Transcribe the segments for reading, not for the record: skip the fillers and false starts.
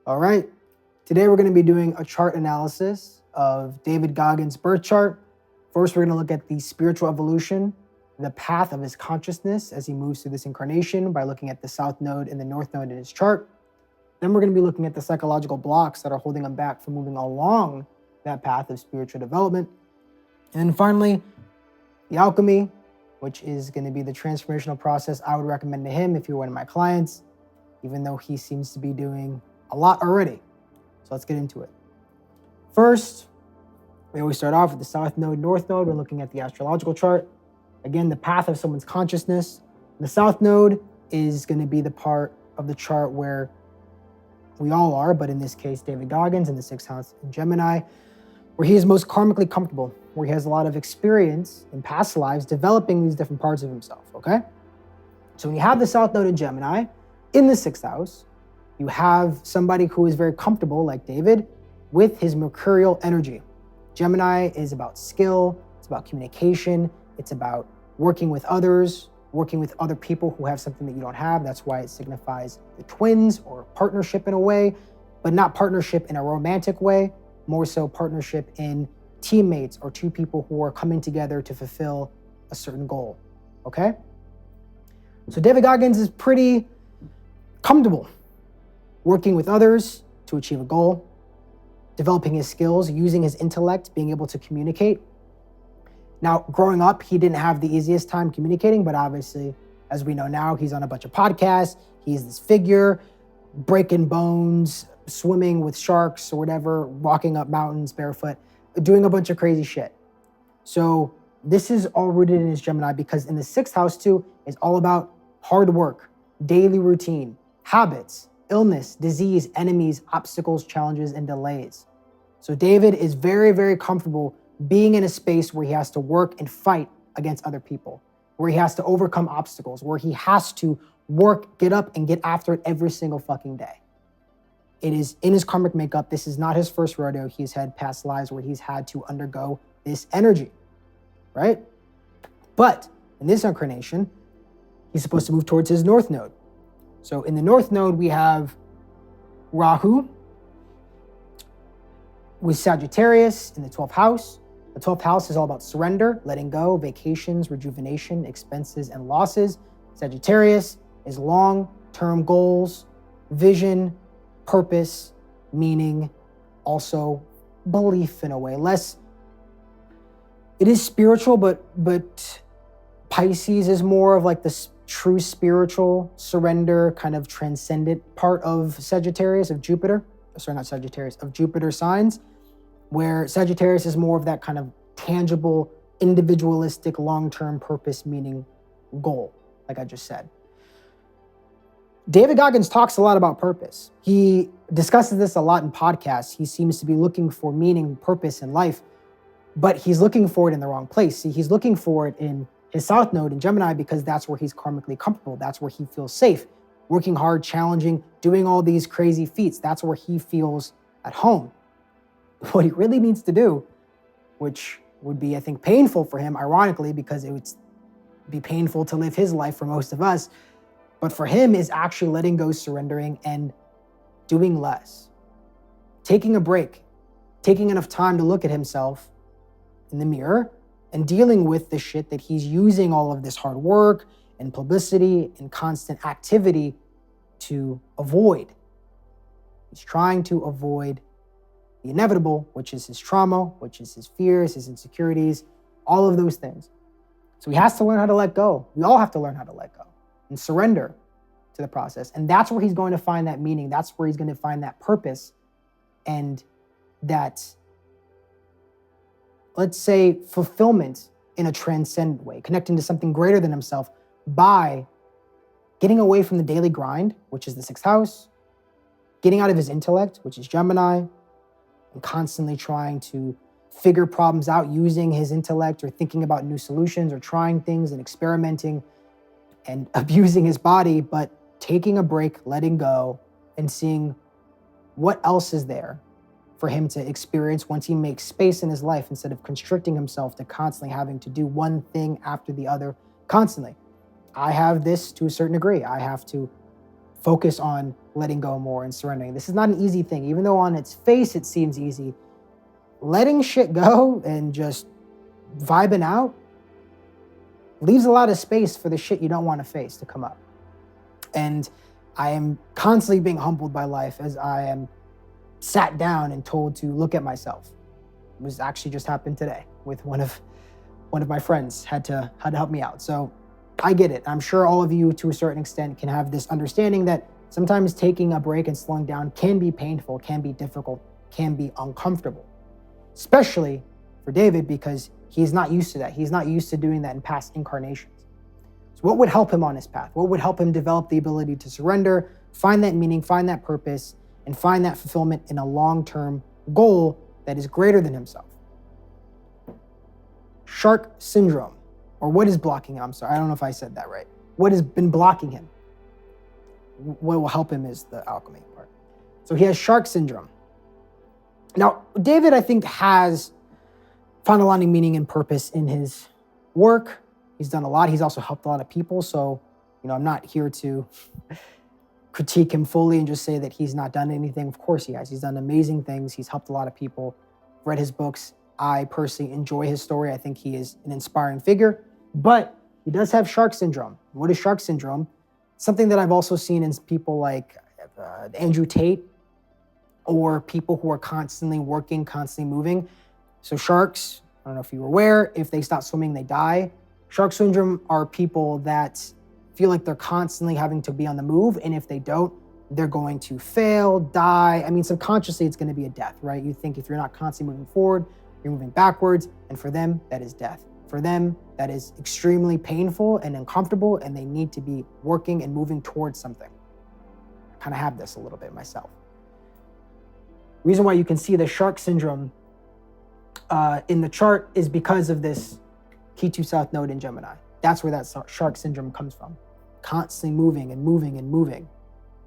All right, today we're going to be doing a chart analysis of David Goggins' birth chart. First, we're going to look at the spiritual evolution, the path of his consciousness as he moves through this incarnation by looking at the south node and the north node in his chart. Then we're going to be looking at the psychological blocks that are holding him back from moving along that path of spiritual development. And then finally, the alchemy, which is going to be the transformational process I would recommend to him if you're one of my clients, even though he seems to be doing a lot already. So let's get into it. First, we always start off with the south node, north node. We're looking at the astrological chart. Again, the path of someone's consciousness. The south node is going to be the part of the chart where we all are, but in this case, David Goggins in the sixth house in Gemini, where he is most karmically comfortable, where he has a lot of experience in past lives developing these different parts of himself, okay? So when you have the south node in Gemini in the sixth house, you have somebody who is very comfortable, like David, with his mercurial energy. Gemini is about skill, it's about communication, it's about working with others, working with other people who have something that you don't have. That's why it signifies the twins or partnership in a way, but not partnership in a romantic way, more so partnership in teammates or two people who are coming together to fulfill a certain goal, okay? So David Goggins is pretty comfortable working with others to achieve a goal, developing his skills, using his intellect, being able to communicate. Now, growing up, he didn't have the easiest time communicating, but obviously, as we know now, he's on a bunch of podcasts. He's this figure, breaking bones, swimming with sharks or whatever, walking up mountains barefoot, doing a bunch of crazy shit. So this is all rooted in his Gemini because in the sixth house too, is all about hard work, daily routine, habits, illness, disease, enemies, obstacles, challenges, and delays. So David is very, very comfortable being in a space where he has to work and fight against other people, where he has to overcome obstacles, where he has to work, get up, and get after it every single fucking day. It is in his karmic makeup. This is not his first rodeo. He's had past lives where he's had to undergo this energy, right? But in this incarnation, he's supposed to move towards his north node. So in the north node, we have Rahu with Sagittarius in the 12th house. The 12th house is all about surrender, letting go, vacations, rejuvenation, expenses, and losses. Sagittarius is long-term goals, vision, purpose, meaning, also belief in a way. It is spiritual, but Pisces is more of like the true spiritual surrender, kind of transcendent part of Sagittarius, of Jupiter. Sorry, not Sagittarius, of Jupiter signs, where Sagittarius is more of that kind of tangible, individualistic, long-term purpose, meaning goal, like I just said. David Goggins talks a lot about purpose. He discusses this a lot in podcasts. He seems to be looking for meaning, purpose in life, but he's looking for it in the wrong place. See, he's looking for it in his south node in Gemini because that's where he's karmically comfortable. That's where he feels safe, working hard, challenging, doing all these crazy feats. That's where he feels at home. What he really needs to do, which would be, I think, painful for him, ironically, because it would be painful to live his life for most of us, but for him is actually letting go, surrendering, and doing less. Taking a break, taking enough time to look at himself in the mirror and dealing with the shit that he's using all of this hard work and publicity and constant activity to avoid. He's trying to avoid the inevitable, which is his trauma, which is his fears, his insecurities, all of those things. So he has to learn how to let go. We all have to learn how to let go and surrender to the process. And that's where he's going to find that meaning. That's where he's going to find that purpose and that, let's say, fulfillment in a transcendent way, connecting to something greater than himself by getting away from the daily grind, which is the sixth house, getting out of his intellect, which is Gemini, and constantly trying to figure problems out using his intellect or thinking about new solutions or trying things and experimenting and abusing his body, but taking a break, letting go, and seeing what else is there for him to experience once he makes space in his life instead of constricting himself to constantly having to do one thing after the other constantly. I have this to a certain degree. I have to Focus on letting go more and surrendering. This is not an easy thing. Even though on its face it seems easy, letting shit go and just vibing out leaves a lot of space for the shit you don't want to face to come up. And I am constantly being humbled by life as I am sat down and told to look at myself. It was actually just happened today with one of my friends had to help me out. So I get it. I'm sure all of you to a certain extent can have this understanding that sometimes taking a break and slowing down can be painful, can be difficult, can be uncomfortable, especially for David because he's not used to that. He's not used to doing that in past incarnations. So what would help him on his path? What would help him develop the ability to surrender, find that meaning, find that purpose, and find that fulfillment in a long-term goal that is greater than himself? Shark syndrome. Or what is blocking him? I'm sorry, I don't know if I said that right. What has been blocking him? What will help him is the alchemy part. So he has shark syndrome. Now, David, I think, has found a lot of meaning and purpose in his work. He's done a lot. He's also helped a lot of people. So, I'm not here to critique him fully and just say that he's not done anything. Of course he has. He's done amazing things. He's helped a lot of people. Read his books. I personally enjoy his story. I think he is an inspiring figure. But he does have shark syndrome. What is shark syndrome? Something that I've also seen in people like Andrew Tate or people who are constantly working, constantly moving. So sharks, I don't know if you were aware, if they stop swimming, they die. Shark syndrome are people that feel like they're constantly having to be on the move. And if they don't, they're going to fail, die. I mean, subconsciously, it's going to be a death, right? You think if you're not constantly moving forward, you're moving backwards. And for them, that is death. For them, that is extremely painful and uncomfortable, and they need to be working and moving towards something. I kind of have this a little bit myself. Reason why you can see the shark syndrome in the chart is because of this Ketu South node in Gemini. That's where that shark syndrome comes from. Constantly moving and moving and moving,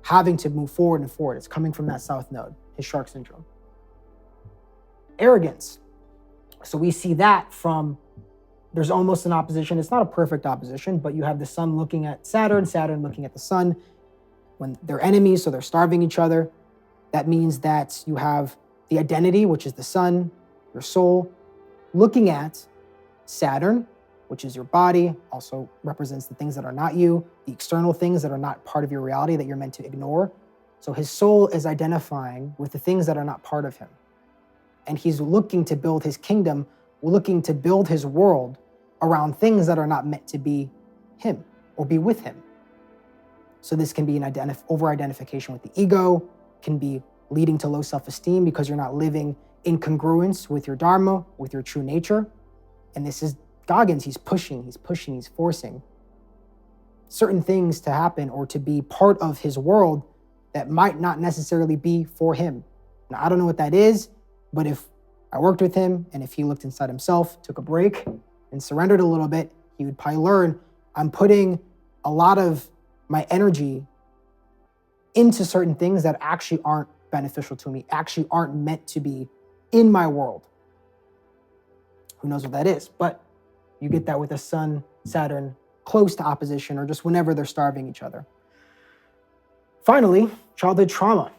having to move forward and forward. It's coming from that South node, his shark syndrome. Arrogance. So we see that from, there's almost an opposition. It's not a perfect opposition, but you have the sun looking at Saturn, Saturn looking at the sun. When they're enemies, so they're starving each other. That means that you have the identity, which is the sun, your soul, looking at Saturn, which is your body, also represents the things that are not you, the external things that are not part of your reality that you're meant to ignore. So his soul is identifying with the things that are not part of him. And he's looking to build his kingdom, looking to build his world around things that are not meant to be him or be with him. So this can be an over-identification with the ego, can be leading to low self-esteem because you're not living in congruence with your dharma, with your true nature. And this is Goggins, he's pushing, he's forcing certain things to happen or to be part of his world that might not necessarily be for him. Now, I don't know what that is, but if I worked with him and if he looked inside himself, took a break and surrendered a little bit, he would probably learn I'm putting a lot of my energy into certain things that actually aren't beneficial to me, actually aren't meant to be in my world. Who knows what that is? But you get that with the sun, Saturn, close to opposition or just whenever they're starving each other. Finally, childhood trauma.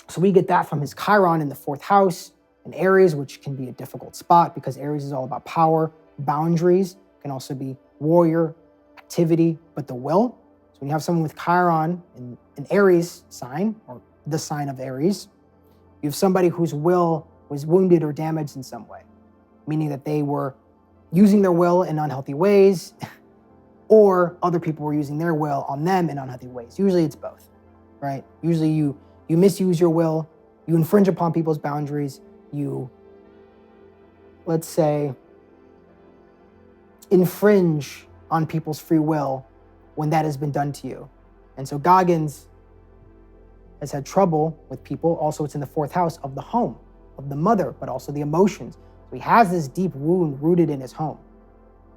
So we get that from his Chiron in the 4th house and Aries, which can be a difficult spot because Aries is all about power, boundaries, can also be warrior, activity, but the will. So when you have someone with Chiron in an Aries sign, or the sign of Aries, you have somebody whose will was wounded or damaged in some way, meaning that they were using their will in unhealthy ways, or other people were using their will on them in unhealthy ways. Usually it's both, right? Usually you misuse your will, you infringe upon people's boundaries, you, let's say, infringe on people's free will when that has been done to you. And so Goggins has had trouble with people. Also, it's in the 4th house of the home, of the mother, but also the emotions. So he has this deep wound rooted in his home.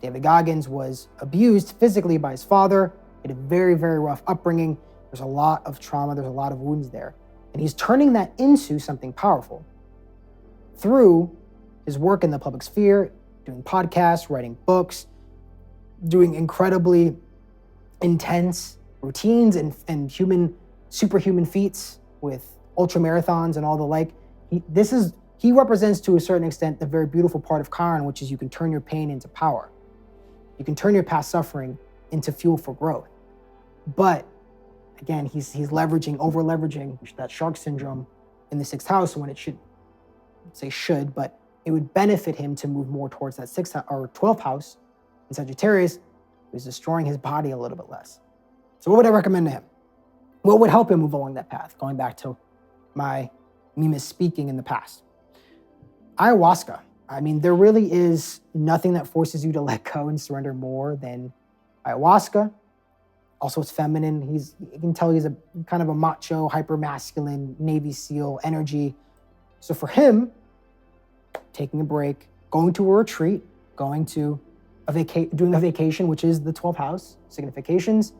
David Goggins was abused physically by his father. He had a very, very rough upbringing. There's a lot of trauma. There's a lot of wounds there. And he's turning that into something powerful through his work in the public sphere, doing podcasts, writing books, doing incredibly intense routines and superhuman feats with ultra marathons and all the like. He represents to a certain extent the very beautiful part of Chiron, which is you can turn your pain into power. You can turn your past suffering into fuel for growth. But again, he's over leveraging that shark syndrome in the 6th house when it but it would benefit him to move more towards that 6th or 12th house in Sagittarius, who's destroying his body a little bit less. So what would I recommend to him? What would help him move along that path? Going back to me misspeaking in the past. Ayahuasca. I mean, there really is nothing that forces you to let go and surrender more than ayahuasca. Also, it's feminine. You can tell he's a kind of a macho, hyper-masculine Navy SEAL energy. So for him, taking a break, going to a retreat, doing a vacation, which is the 12th house, significations,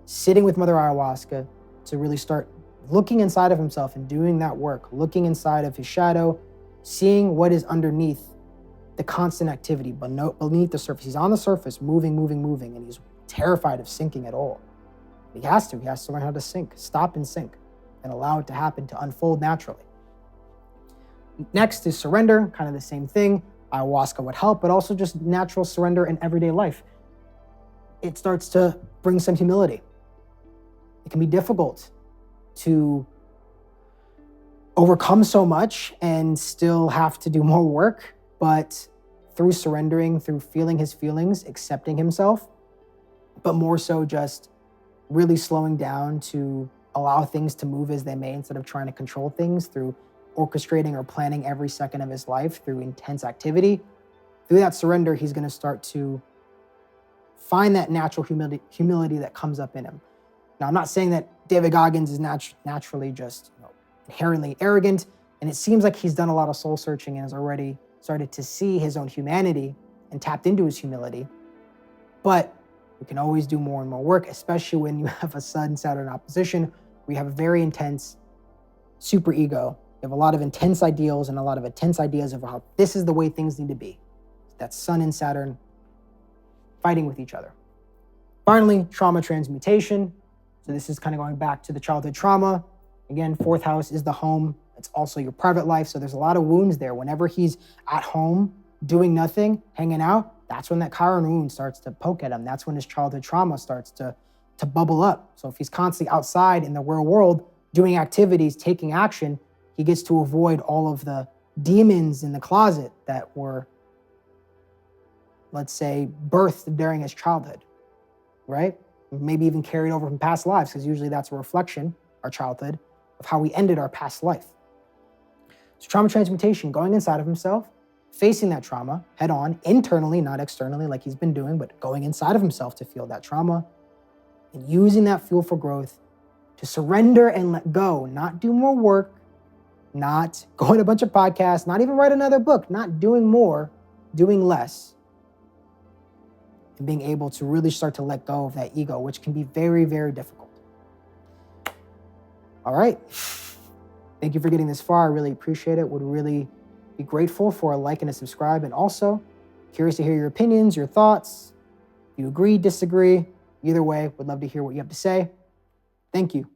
sitting with Mother Ayahuasca to really start looking inside of himself and doing that work, looking inside of his shadow, seeing what is underneath the constant activity, but beneath the surface. He's on the surface, moving, and he's terrified of sinking at all. He has to learn how to sink, stop and sink, and allow it to happen, to unfold naturally. Next is surrender, kind of the same thing. Ayahuasca would help, but also just natural surrender in everyday life. It starts to bring some humility. It can be difficult to overcome so much and still have to do more work, but through surrendering, through feeling his feelings, accepting himself, but more so just really slowing down to allow things to move as they may instead of trying to control things, through orchestrating or planning every second of his life through intense activity. Through that surrender, he's going to start to find that natural humility that comes up in him. Now, I'm not saying that David Goggins is naturally just inherently arrogant, and it seems like he's done a lot of soul searching and has already started to see his own humanity and tapped into his humility. But we can always do more and more work, especially when you have a Sun-Saturn opposition. We have a very intense super ego. We have a lot of intense ideals and a lot of intense ideas of how this is the way things need to be. That's Sun and Saturn fighting with each other. Finally, trauma transmutation. So this is kind of going back to the childhood trauma. Again, 4th house is the home. It's also your private life. So there's a lot of wounds there. Whenever he's at home, doing nothing, hanging out, that's when that Chiron wound starts to poke at him. That's when his childhood trauma starts to bubble up. So if he's constantly outside in the real world, doing activities, taking action, he gets to avoid all of the demons in the closet that were, let's say, birthed during his childhood, right? Maybe even carried over from past lives, because usually that's a reflection, our childhood, of how we ended our past life. So trauma transmutation, going inside of himself, facing that trauma head on, internally, not externally like he's been doing, but going inside of himself to feel that trauma and using that fuel for growth to surrender and let go, not do more work, not go on a bunch of podcasts, not even write another book, not doing more, doing less, and being able to really start to let go of that ego, which can be very, very difficult. All right. Thank you for getting this far. I really appreciate it. Would really be grateful for a like and a subscribe. And also curious to hear your opinions, your thoughts. If you agree, disagree, either way, would love to hear what you have to say. Thank you.